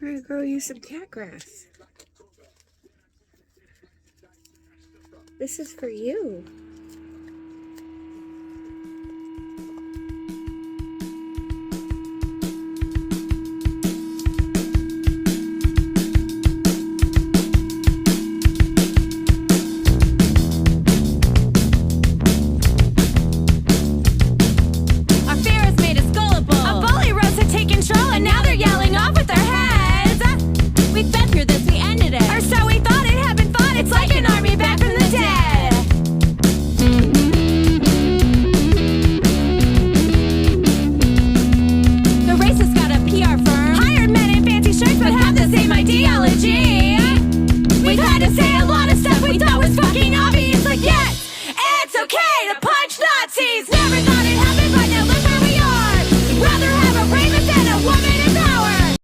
We're gonna grow you some cat grass. This is for you. We've had to say a lot of stuff we thought was fucking obvious, like yes, it's okay to punch Nazis!